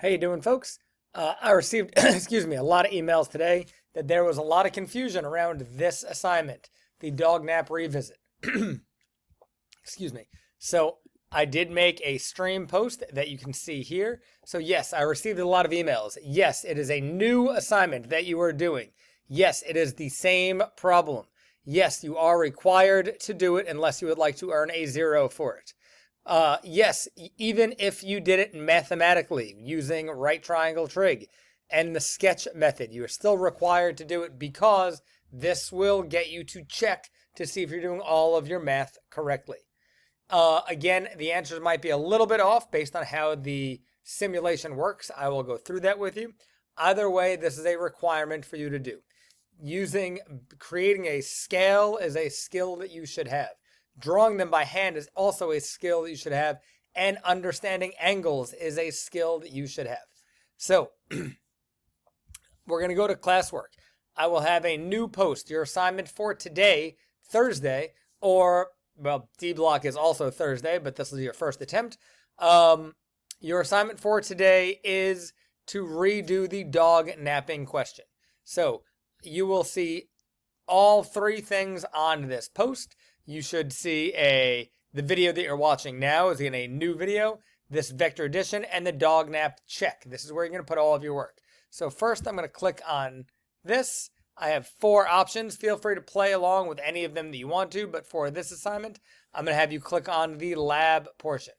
How you doing, folks? I received, excuse me, a lot of emails today that there was a lot of confusion around this assignment, the dog nap revisit. Excuse me. So I did make a stream post that you can see here. So yes, I received a lot of emails. Yes, it is a new assignment that you are doing. Yes, it is the same problem. Yes, you are required to do it unless you would like to earn a 0 for it. Yes, even if you did it mathematically using right triangle trig and the sketch method, you are still required to do it because this will get you to check to see if you're doing all of your math correctly. Again, the answers might be a little bit off based on how the simulation works. I will go through that with you. Either way, this is a requirement for you to do. Creating a scale is a skill that you should have. Drawing them by hand is also a skill that you should have, and understanding angles is a skill that you should have. So, we're going to go to classwork. I will have a new post. Your assignment for today, Thursday, or, well, D block is also Thursday, but this is your first attempt. Your assignment for today is to redo the dog napping question. So, you will see all three things on this post. You should see the video that you're watching now is in a new video, this vector addition, and the dog nap check. This is where you're going to put all of your work. So first I'm going to click on this. I have 4 options. Feel free to play along with any of them that you want to, but for this assignment, I'm going to have you click on the lab portion.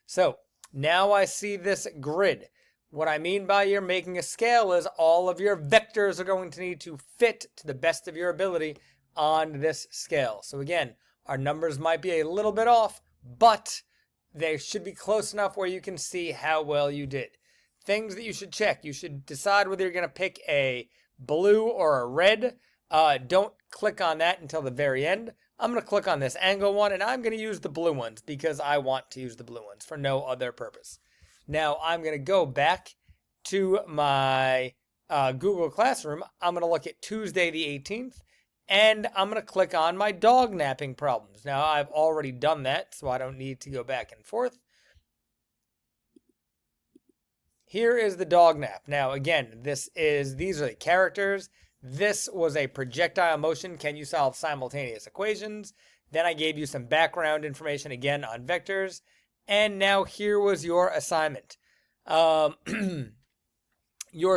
So now I see this grid. What I mean by you're making a scale is all of your vectors are going to need to fit to the best of your ability on this scale. So again, our numbers might be a little bit off, but they should be close enough where you can see how well you did. Things that you should check. You should decide whether you're going to pick a blue or a red. Don't click on that until the very end. I'm going to click on this angle one, and I'm going to use the blue ones because I want to use the blue ones for no other purpose. Now, I'm going to go back to my Google Classroom. I'm going to look at Tuesday the 18th. And I'm going to click on my dog napping problems. Now, I've already done that, so I don't need to go back and forth. Here is the dog nap. Now, again, these are the characters. This was a projectile motion. Can you solve simultaneous equations? Then I gave you some background information again on vectors. And now here was your assignment. Your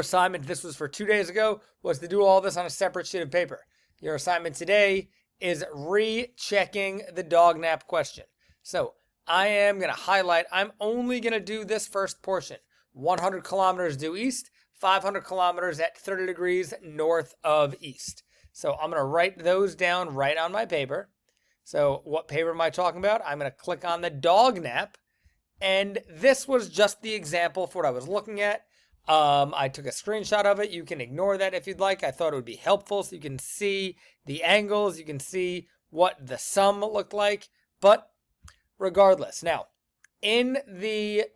assignment, this was for 2 days ago, was to do all this on a separate sheet of paper. Your assignment today is rechecking the dog nap question. So I am going to highlight, I'm only going to do this first portion. 100 kilometers due east, 500 kilometers at 30 degrees north of east. So I'm going to write those down right on my paper. So what paper am I talking about? I'm going to click on the dog nap. And this was just the example for what I was looking at. I took a screenshot of it. You can ignore that if you'd like. I thought it would be helpful so you can see the angles. You can see what the sum looked like. But regardless, now, in the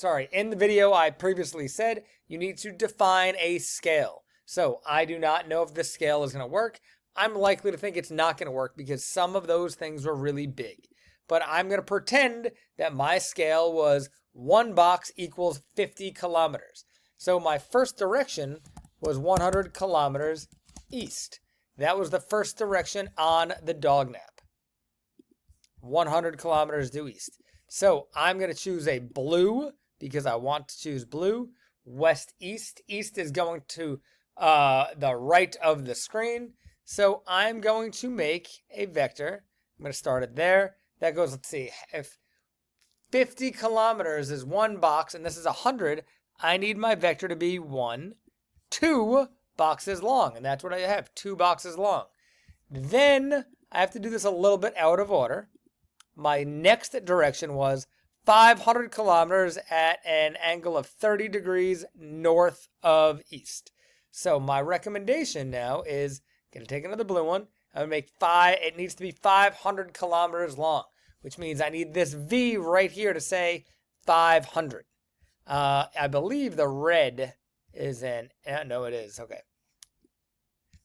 video I previously said, you need to define a scale. So I do not know if this scale is going to work. I'm likely to think it's not going to work because some of those things were really big. But I'm going to pretend that my scale was 1 box equals 50 kilometers. So my first direction was 100 kilometers east. That was the first direction on the dog nap. 100 kilometers due east. So I'm going to choose a blue because I want to choose blue. West east. East is going to the right of the screen. So I'm going to make a vector. I'm going to start it there. That goes, let's see, if 50 kilometers is 1 box, and this is 100, I need my vector to be 2 boxes long, and that's what I have, 2 boxes long. Then I have to do this a little bit out of order. My next direction was 500 kilometers at an angle of 30 degrees north of east. So my recommendation now is, I'm going to take another blue one. I'm going to make it needs to be 500 kilometers long, which means I need this V right here to say 500. I believe the red is no, it is. Okay.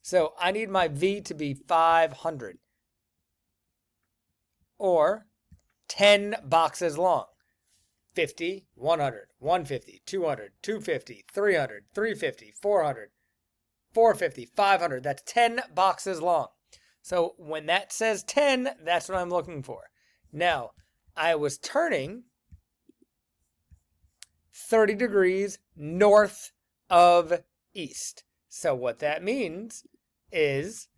So I need my V to be 500 or 10 boxes long. 50, 100, 150, 200, 250, 300, 350, 400, 450, 500. That's 10 boxes long. So when that says 10, that's what I'm looking for. Now, I was turning 30 degrees north of east. So what that means is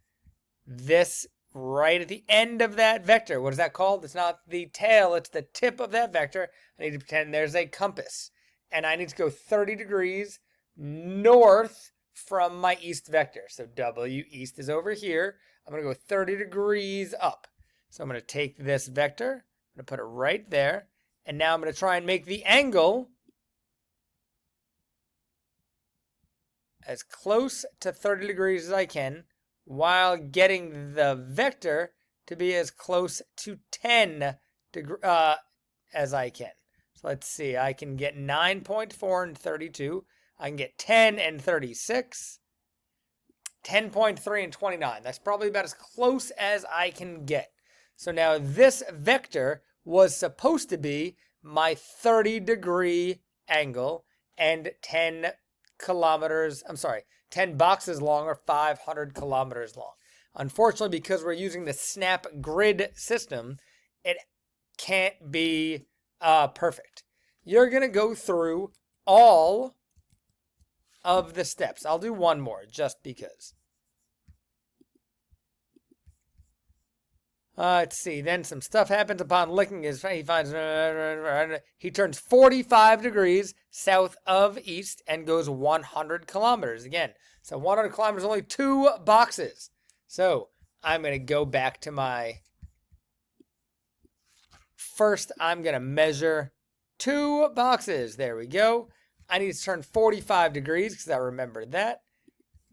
this right at the end of that vector. What is that called? It's not the tail, it's the tip of that vector. I need to pretend there's a compass. And I need to go 30 degrees north from my east vector. So W east is over here. I'm going to go 30 degrees up. So I'm going to take this vector, I'm going to put it right there. And now I'm going to try and make the angle as close to 30 degrees as I can, while getting the vector to be as close to 10 as I can. So let's see, I can get 9.4 and 32. I can get 10 and 36. 10.3 and 29. That's probably about as close as I can get. So now this vector was supposed to be my 30 degree angle and 10 boxes long, or 500 kilometers long. Unfortunately, because we're using the snap grid system, it can't be perfect. You're going to go through all of the steps. I'll do one more just because. Let's see. Then some stuff happens upon licking his face. He turns 45 degrees south of east and goes 100 kilometers. Again, so 100 kilometers, only 2 boxes. So I'm going to go back to my... First, I'm going to measure 2 boxes. There we go. I need to turn 45 degrees because I remembered that.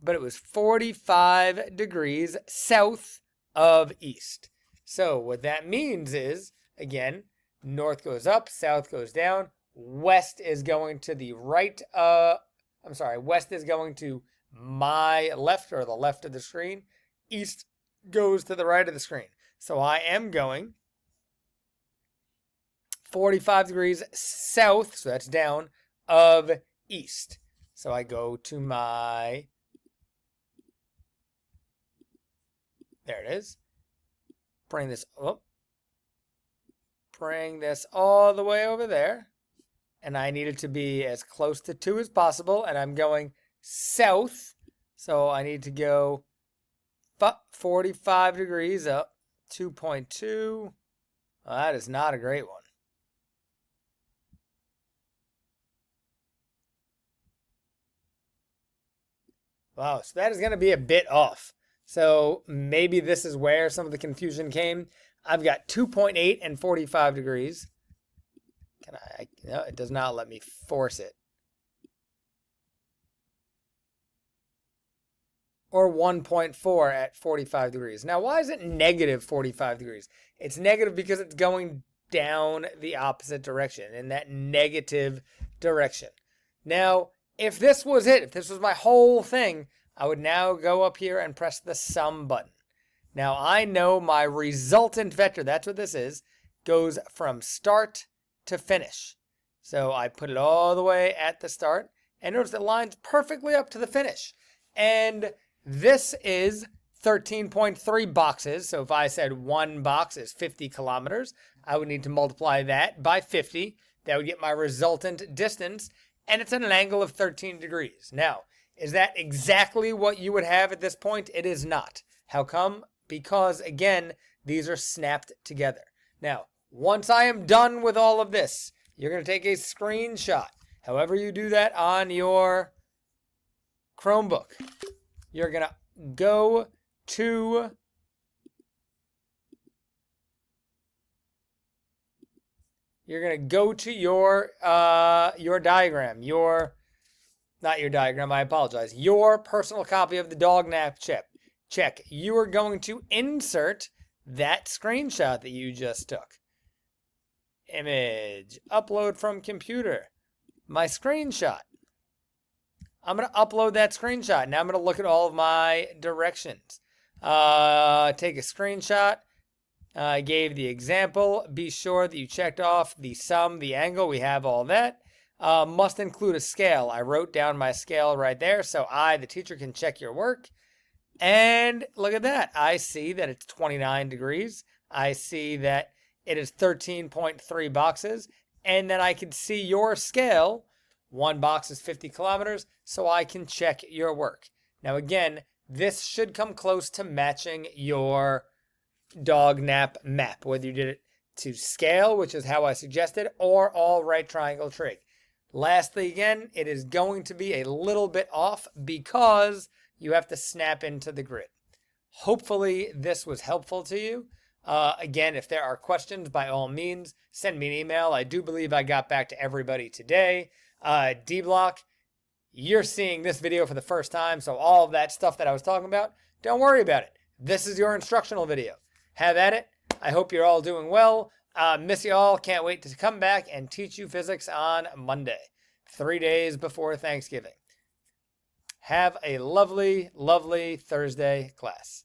But it was 45 degrees south of east. So what that means is, again, north goes up, south goes down, west is going to the right, west is going to my left, or the left of the screen. East goes to the right of the screen. So I am going 45 degrees south, so that's down, of east. So I go to my, there it is. Bring this all the way over there. And I need it to be as close to 2 as possible. And I'm going south. So I need to go 45 degrees up. 2.2. Well, that is not a great one. Wow, so that is going to be a bit off. So maybe this is where some of the confusion came. I've got 2.8 and 45 degrees. No, it does not let me force it. Or 1.4 at 45 degrees. Now, why is it negative 45 degrees? It's negative because it's going down the opposite direction, in that negative direction. Now, if this was it, if this was my whole thing, I would now go up here and press the sum button. Now I know my resultant vector, that's what this is, goes from start to finish. So I put it all the way at the start, and notice it lines perfectly up to the finish. And this is 13.3 boxes. So if I said 1 box is 50 kilometers, I would need to multiply that by 50. That would get my resultant distance, and it's at an angle of 13 degrees. Now, is that exactly what you would have at this point? It is not. How come? Because, again, these are snapped together. Now, once I am done with all of this, you're going to take a screenshot. However you do that on your Chromebook. You're going to go to your diagram, not your diagram, I apologize, your personal copy of the dog nap check. You are going to insert that screenshot that you just took. Image, upload from computer, my screenshot. I'm going to upload that screenshot. Now I'm going to look at all of my directions. Take a screenshot, I gave the example. Be sure that you checked off the sum, the angle. We have all that. Must include a scale. I wrote down my scale right there so I, the teacher, can check your work. And look at that. I see that it's 29 degrees. I see that it is 13.3 boxes. And then I can see your scale. One box is 50 kilometers, so I can check your work. Now, again, this should come close to matching your dog nap map, whether you did it to scale, which is how I suggested, or all right triangle trig. Lastly, again, it is going to be a little bit off because you have to snap into the grid. Hopefully this was helpful to you. Again, if there are questions, by all means, send me an email. I do believe I got back to everybody today. D-Block, you're seeing this video for the first time, so all of that stuff that I was talking about, don't worry about it. This is your instructional video. Have at it. I hope you're all doing well. Miss you all. Can't wait to come back and teach you physics on Monday, 3 days before Thanksgiving. Have a lovely, lovely Thursday class.